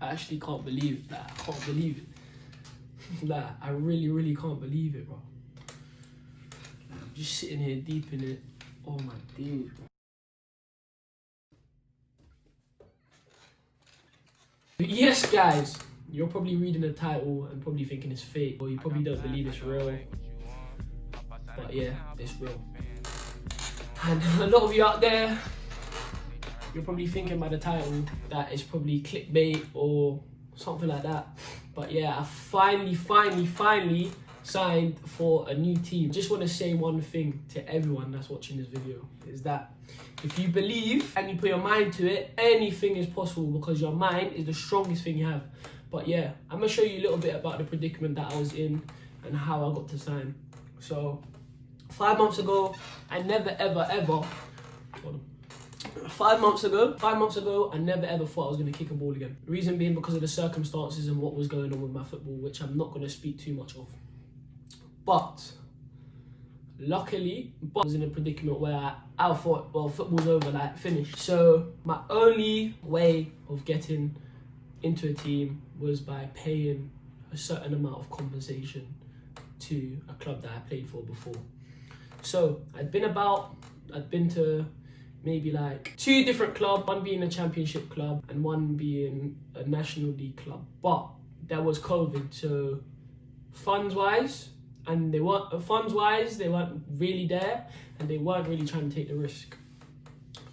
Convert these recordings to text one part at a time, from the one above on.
I actually can't believe it. Like, I can't believe it. Like, I really, really can't believe it, bro. Like, I'm just sitting here deep in it. Oh my days. Yes, guys, you're probably reading the title and probably thinking it's fake, or you probably don't believe it's real. But yeah, it's real. And a lot of you out there, you're probably thinking by the title that it's probably clickbait or something like that. But yeah, I finally signed for a new team. Just want to say one thing to everyone that's watching this video, is that if you believe and you put your mind to it, anything is possible, because your mind is the strongest thing you have. But yeah, I'm going to show you a little bit about the predicament that I was in and how I got to sign. So 5 months ago, I never ever 5 months ago, I never ever thought I was going to kick a ball again. The reason being because of the circumstances and what was going on with my football, which I'm not going to speak too much of. But luckily, I was in a predicament where I thought, well, football's over, like, finished. So my only way of getting into a team was by paying a certain amount of compensation to a club that I played for before. So I'd been to maybe like 2 different clubs, one being a championship club and one being a National League club. But there was COVID, so funds-wise, they weren't really there, and they weren't really trying to take the risk.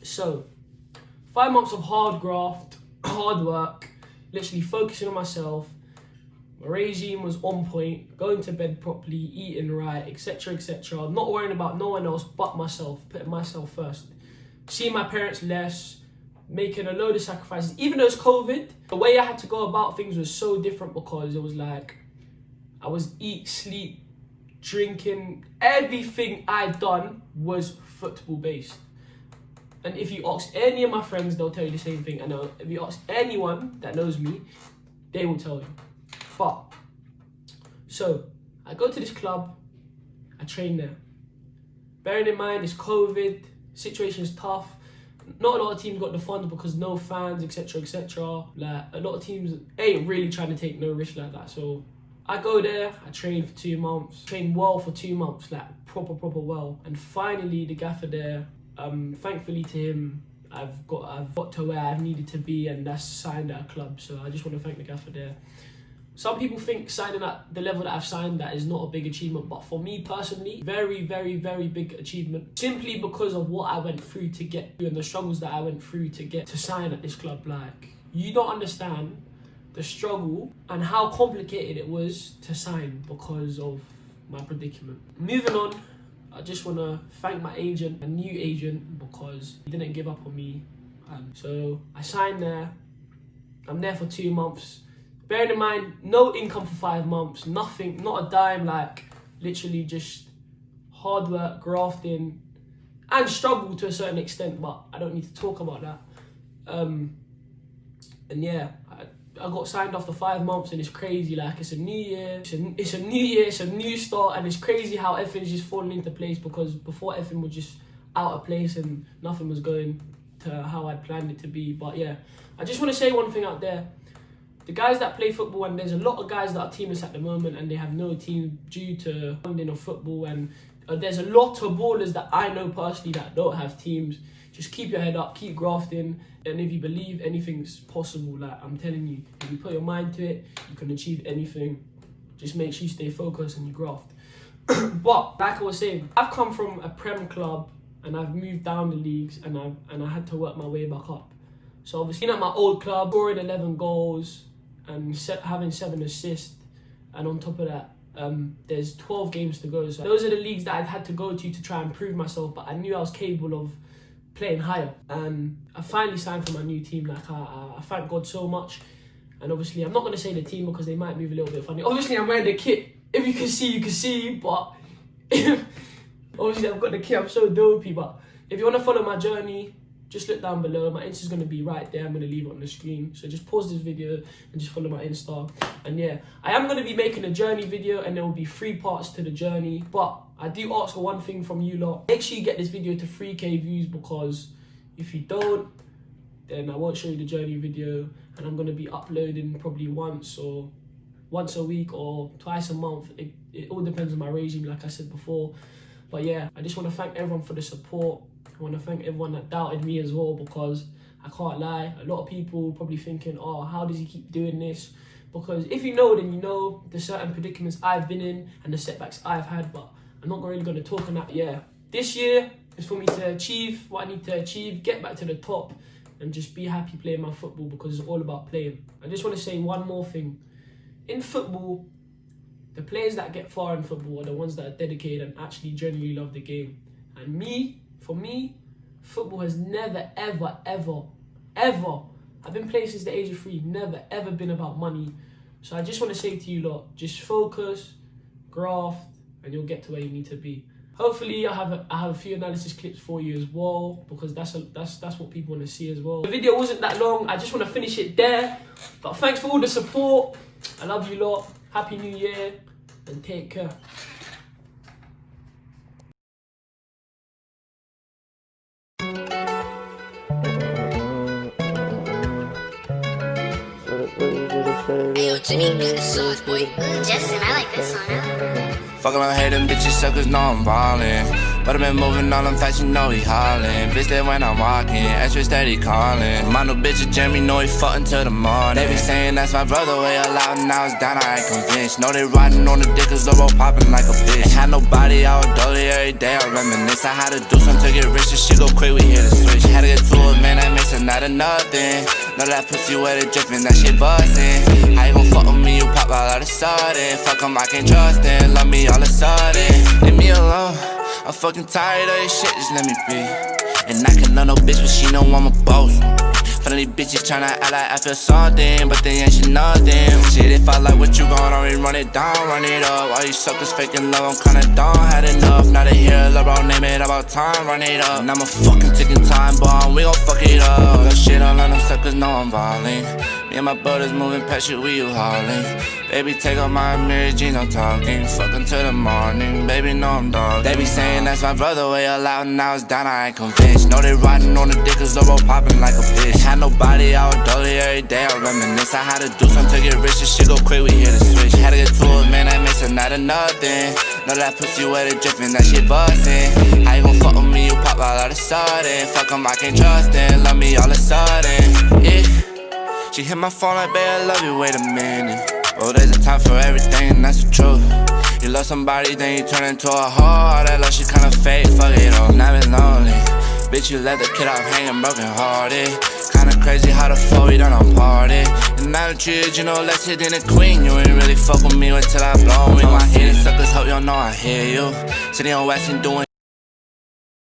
So 5 months of hard graft, hard work, literally focusing on myself. My regime was on point, going to bed properly, eating right, etc, etc. Not worrying about no one else but myself, putting myself first. Seeing my parents less, making a load of sacrifices. Even though it's COVID, the way I had to go about things was so different, because it was like I was eat, sleep, drinking. Everything I'd done was football based. And if you ask any of my friends, they'll tell you the same thing. And if you ask anyone that knows me, they will tell you. But, so, I go to this club, I train there. Bearing in mind, it's COVID, situation is tough. Not a lot of teams got the funds because no fans, etc, etc. Like, a lot of teams ain't really trying to take no risk like that. So I go there, I train for 2 months, train well for 2 months, like proper well. And finally, the gaffer there, thankfully to him, I've got to where I've needed to be, and that's signed at a club. So I just want to thank the gaffer there. Some people think signing at the level that I've signed that is not a big achievement, but for me personally, very big achievement. Simply because of what I went through to get through and the struggles that I went through to get to sign at this club. Like, you don't understand the struggle and how complicated it was to sign because of my predicament. Moving on, I just want to thank my agent, a new agent, because he didn't give up on me. So I signed there. I'm there for 2 months. Bearing in mind, no income for 5 months, nothing, not a dime, like literally just hard work, grafting, and struggle to a certain extent, but I don't need to talk about that. And yeah, I got signed after 5 months, and it's crazy. Like, it's a new year, it's a new start, and it's crazy how everything's just falling into place, because before everything was just out of place and nothing was going to how I planned it to be. But yeah, I just want to say one thing out there. The guys that play football, and there's a lot of guys that are teamless at the moment and they have no team due to funding of football, and there's a lot of ballers that I know personally that don't have teams. Just keep your head up, keep grafting, and if you believe anything's possible, like I'm telling you, if you put your mind to it, you can achieve anything. Just make sure you stay focused and you graft. But like I was saying, I've come from a Prem club and I've moved down the leagues, and I had to work my way back up. So obviously at my old club, scoring 11 goals and having 7 assists, and on top of that, there's 12 games to go. So those are the leagues that I've had to go to try and prove myself, but I knew I was capable of playing higher. And I finally signed for my new team. Like, I thank God so much. And obviously, I'm not going to say the team because they might move a little bit funny. Obviously, I'm wearing the kit. If you can see, you can see, but obviously, I've got the kit. I'm so dopey, but if you want to follow my journey, just look down below. My Insta's going to be right there. I'm going to leave it on the screen. So just pause this video and just follow my Insta. And yeah, I am going to be making a journey video, and there will be 3 parts to the journey. But I do ask for one thing from you lot. Make sure you get this video to 3K views, because if you don't, then I won't show you the journey video, and I'm going to be uploading probably once a week or twice a month. It all depends on my regime, like I said before. But yeah, I just want to thank everyone for the support. I want to thank everyone that doubted me as well, because I can't lie, a lot of people probably thinking, oh, how does he keep doing this? Because if you know, then you know the certain predicaments I've been in and the setbacks I've had, but I'm not really going to talk on that. Yeah, this year is for me to achieve what I need to achieve, get back to the top, and just be happy playing my football, because it's all about playing. I just want to say one more thing. In football, the players that get far in football are the ones that are dedicated and actually genuinely love the game. And for me, football has never, ever, I've been playing since the age of 3, never, ever been about money. So I just want to say to you lot, just focus, graft, and you'll get to where you need to be. Hopefully I have a few analysis clips for you as well, because that's what people want to see as well. The video wasn't that long, I just want to finish it there. But thanks for all the support. I love you lot. Happy New Year, and take care. Ayo, Jimmy, the sauce, boy. Justin, I like this one. Fuck around, hate them bitches, suckers know I'm ballin'. But I been moving all them fast, you know he hollin'. Bitch, that when I'm walking, extra steady calling. My new bitch, Jeremy, know he fuckin' till the morning. They be saying that's my brother, way allowed, now it's down, I ain't convinced. Know they riding on the dick, cause Loro poppin' like a bitch. Ain't had nobody, I was dolly every day, I reminisce. I had to do something to get rich, and shit go quick, we hit a switch. Had to get to it, man, that makes it not enough then. Know that pussy where they drippin', that shit bustin'. How you gon' fuck with me, you pop out of the sudden. Fuck 'em, I can't trust them, love me all of a sudden. Leave me alone, I'm fucking tired of this shit, just let me be. And I can love no bitch, but she know I'm a boss. Finally bitches tryna act like I feel something, but they ain't shit nothing. Shit, if I like what you gon' already run it down, run it up. All you suckers faking love, I'm kinda done, had enough. Now they hear love, bro, name it about time, run it up. And I'm a fucking ticking time bomb, we gon' fuck it up. That shit, all of them suckers know I'm ballin'. Me and my brothers moving past you, we you haulin'. Baby, take off my mirror jeans, I'm talking. Fuckin' till the morning, baby, know I'm dog. They be saying that's my brother, way allowed, now it's down, I ain't convinced. Know they riding on the dick, cause Loro poppin' like a bitch. Had nobody, I was dolly every day, I reminisce. I had to do something to get rich, and shit go quick, we hit a switch. Had to get to it, man, that makes it not enough then. Know that pussy where they drippin', that shit bustin'. How you gon' fuck with me, you pop out of the sudden. Fuck 'em, I can't trust them, love me all of a sudden. Yeah. She hit my phone like, babe, I love you, wait a minute. Oh, there's a time for everything, and that's the truth. You love somebody, then you turn into a hoe. All that love, she kinda fake, fuck it all. Now I've been lonely. Bitch, you let the kid off hanging broken hearted. Kinda crazy how the fuck we done on party. And now that you know, less hit than a queen. You ain't really fuck with me until I blow. We my haters suckers, hope y'all know I hear you. Sitting on West and doing